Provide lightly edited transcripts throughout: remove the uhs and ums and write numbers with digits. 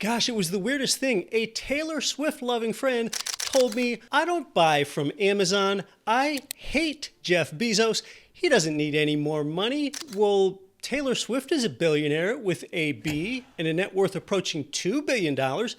Gosh, it was the weirdest thing. A Taylor Swift loving friend told me, I don't buy from Amazon. I hate Jeff Bezos. He doesn't need any more money. Well, Taylor Swift is a billionaire with a B and a net worth approaching $2 billion.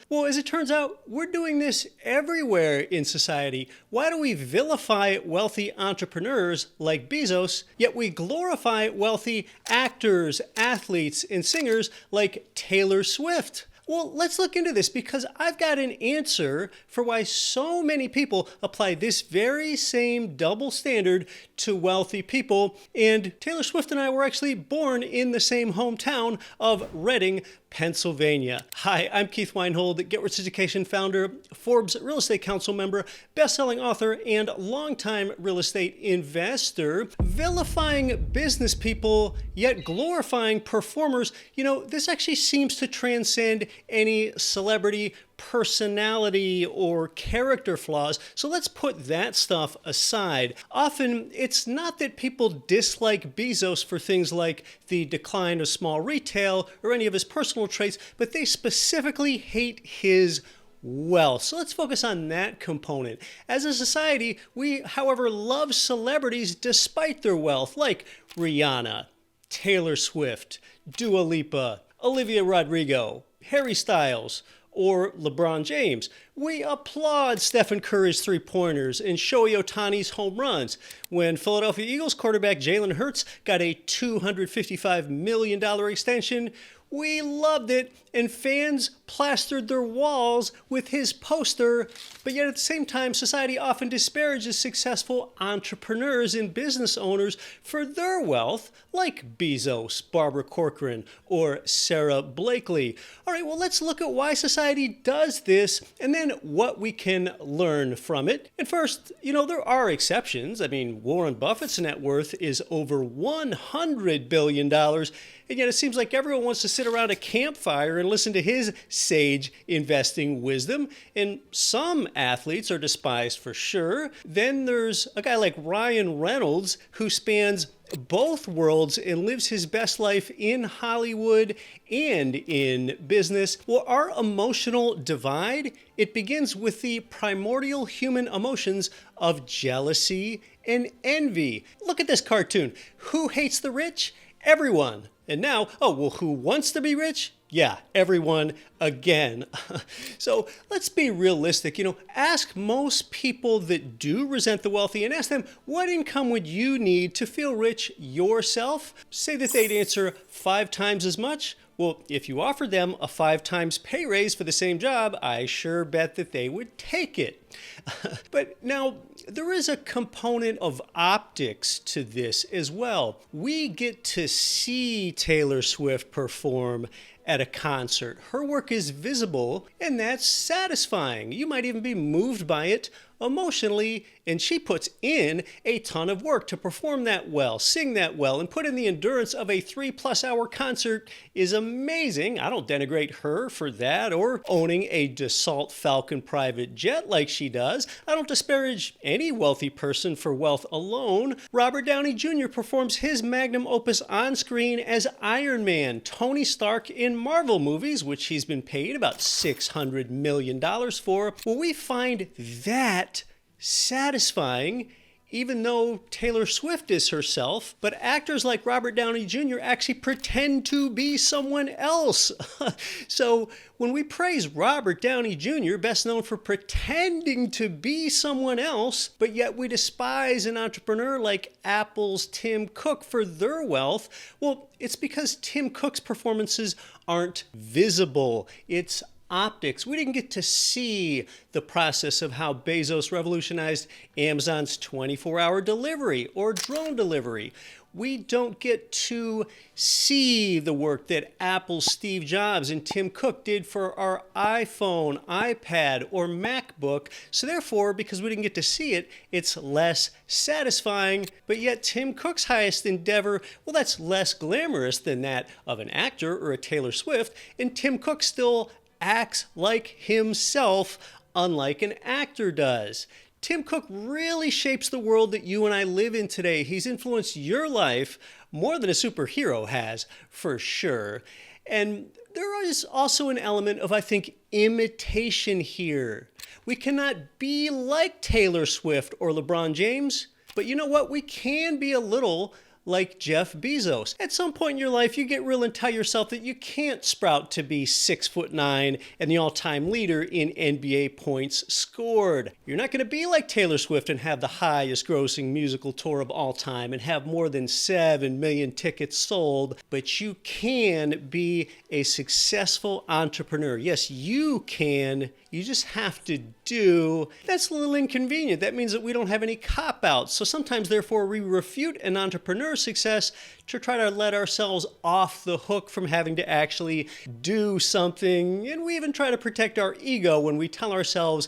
Well, as it turns out, we're doing this everywhere in society. Why do we vilify wealthy entrepreneurs like Bezos, yet we glorify wealthy actors, athletes, and singers like Taylor Swift? Well, let's look into this because I've got an answer for why so many people apply this very same double standard to wealthy people. And Taylor Swift and I were actually born in the same hometown of Reading, Pennsylvania. Hi, I'm Keith Weinhold, Get Rich Education founder, Forbes Real Estate Council member, best-selling author, and longtime real estate investor. Vilifying business people, yet glorifying performers, this actually seems to transcend any celebrity personality or character flaws. So let's put that stuff aside. Often, it's not that people dislike Bezos for things like the decline of small retail or any of his personal traits, but they specifically hate his wealth. So let's focus on that component. As a society, we, however, love celebrities despite their wealth, like Rihanna, Taylor Swift, Dua Lipa, Olivia Rodrigo, Harry Styles, or LeBron James. We applaud Stephen Curry's three-pointers and Shohei Ohtani's home runs. When Philadelphia Eagles quarterback Jalen Hurts got a $255 million extension, we loved it, and fans plastered their walls with his poster. But yet at the same time, society often disparages successful entrepreneurs and business owners for their wealth, like Bezos, Barbara Corcoran, or Sarah Blakely. All right, well, let's look at why society does this and then what we can learn from it. And first, there are exceptions. I mean, Warren Buffett's net worth is over $100 billion. And yet it seems like everyone wants to sit around a campfire and listen to his sage investing wisdom. And some athletes are despised for sure. Then there's a guy like Ryan Reynolds who spans both worlds and lives his best life in Hollywood and in business. Well, our emotional divide, it begins with the primordial human emotions of jealousy and envy. Look at this cartoon. Who hates the rich? Everyone. And now, who wants to be rich? Yeah, everyone again. So let's be realistic. Ask most people that do resent the wealthy and ask them, what income would you need to feel rich yourself? Say that they'd answer 5 times as much. Well, if you offered them a 5 times pay raise for the same job, I sure bet that they would take it. But now, there is a component of optics to this as well. We get to see Taylor Swift perform at a concert. Her work is visible, and that's satisfying. You might even be moved by it emotionally, and she puts in a ton of work to perform that well, sing that well, and put in the endurance of a 3+ hour concert is amazing. I don't denigrate her for that or owning a Dassault Falcon private jet like she does. I don't disparage any wealthy person for wealth alone. Robert Downey Jr. performs his magnum opus on screen as Iron Man, Tony Stark in Marvel movies, which he's been paid about $600 million for. Well, we find that satisfying, even though Taylor Swift is herself, but actors like Robert Downey Jr. actually pretend to be someone else. So when we praise Robert Downey Jr., best known for pretending to be someone else, but yet we despise an entrepreneur like Apple's Tim Cook for their wealth, well, it's because Tim Cook's performances aren't visible. It's optics. We didn't get to see the process of how Bezos revolutionized Amazon's 24-hour delivery or drone delivery. We don't get to see the work that Apple's Steve Jobs and Tim Cook did for our iPhone, iPad, or MacBook. So therefore, because we didn't get to see it, it's less satisfying. But yet Tim Cook's highest endeavor, well, that's less glamorous than that of an actor or a Taylor Swift. And Tim Cook still acts like himself, unlike an actor does. Tim Cook really shapes the world that you and I live in today. He's influenced your life more than a superhero has, for sure. And there is also an element of, I think, imitation here. We cannot be like Taylor Swift or LeBron James, but you know what? We can be a little like Jeff Bezos. At some point in your life, you get real and tell yourself that you can't sprout to be 6'9" and the all-time leader in NBA points scored. You're not going to be like Taylor Swift and have the highest grossing musical tour of all time and have more than 7 million tickets sold, but you can be a successful entrepreneur. Yes, you can. You just have to do. That's a little inconvenient. That means that we don't have any cop-outs. So sometimes, therefore, we refute an entrepreneur's success to try to let ourselves off the hook from having to actually do something. And we even try to protect our ego when we tell ourselves,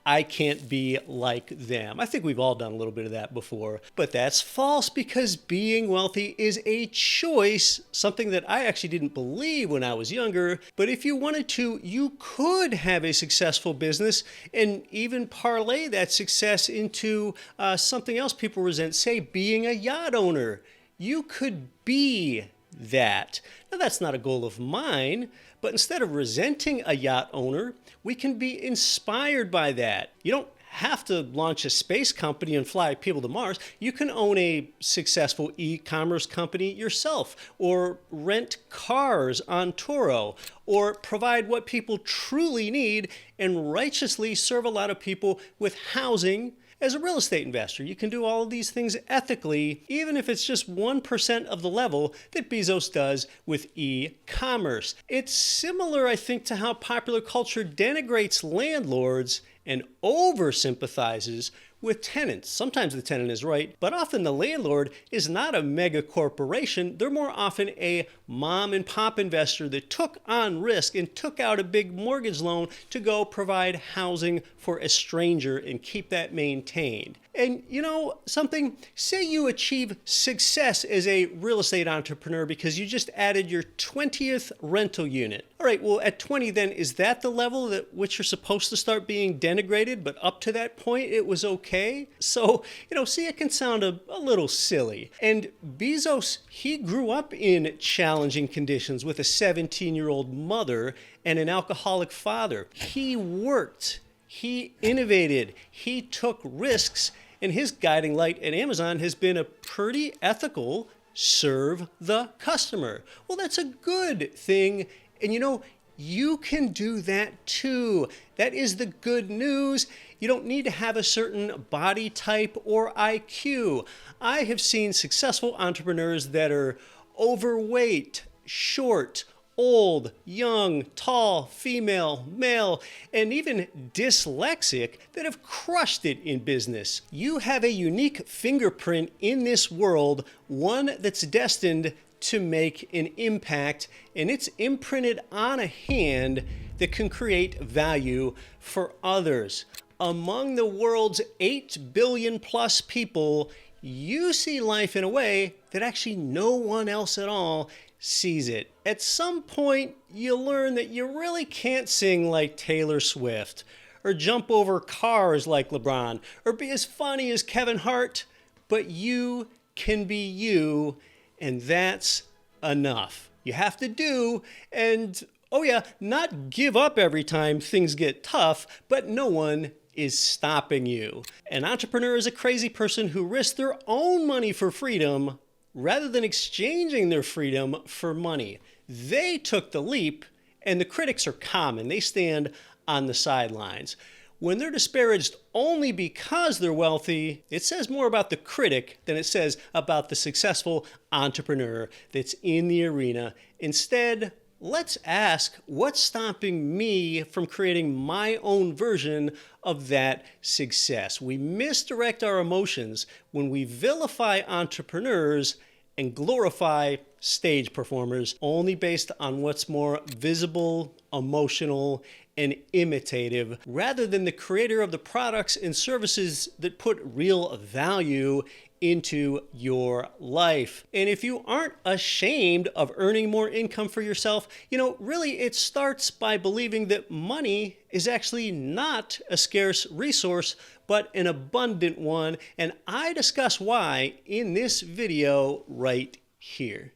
I can't be like them. I think we've all done a little bit of that before. But that's false, because being wealthy is a choice, something that I actually didn't believe when I was younger. But if you wanted to, you could have a successful business and even parlay that success into something else people resent, say being a yacht owner. You could be that. Now, that's not a goal of mine, but instead of resenting a yacht owner, we can be inspired by that. You don't have to launch a space company and fly people to Mars. You can own a successful e-commerce company yourself, or rent cars on Turo, or provide what people truly need and righteously serve a lot of people with housing. As a real estate investor, you can do all of these things ethically, even if it's just 1% of the level that Bezos does with e-commerce. It's similar, I think, to how popular culture denigrates landlords and oversympathizes with tenants. Sometimes the tenant is right, but often the landlord is not a mega corporation. They're more often a mom and pop investor that took on risk and took out a big mortgage loan to go provide housing for a stranger and keep that maintained. And you know something? Say you achieve success as a real estate entrepreneur because you just added your 20th rental unit. All right, well, at 20 then, is that the level at which you're supposed to start being denigrated, but up to that point it was okay? So, see, it can sound a little silly. And Bezos, he grew up in challenging conditions with a 17-year-old mother and an alcoholic father. He worked, he innovated, he took risks, and his guiding light at Amazon has been a pretty ethical serve the customer. Well, that's a good thing. And you can do that too. That is the good news. You don't need to have a certain body type or IQ. I have seen successful entrepreneurs that are overweight, short, old, young, tall, female, male, and even dyslexic that have crushed it in business. You have a unique fingerprint in this world, one that's destined to make an impact, and it's imprinted on a hand that can create value for others. Among the world's 8 billion plus people, you see life in a way that actually no one else at all sees it. At some point, you learn that you really can't sing like Taylor Swift, or jump over cars like LeBron, or be as funny as Kevin Hart, but you can be you, and that's enough. You have to do, and not give up every time things get tough, but no one is stopping you. An entrepreneur is a crazy person who risks their own money for freedom rather than exchanging their freedom for money. They took the leap, and the critics are common. They stand on the sidelines. When they're disparaged only because they're wealthy, it says more about the critic than it says about the successful entrepreneur that's in the arena. Instead, let's ask, what's stopping me from creating my own version of that success? We misdirect our emotions when we vilify entrepreneurs and glorify stage performers only based on what's more visible, emotional, and imitative, rather than the creator of the products and services that put real value into your life. And if you aren't ashamed of earning more income for yourself, really it starts by believing that money is actually not a scarce resource, but an abundant one. And I discuss why in this video right here.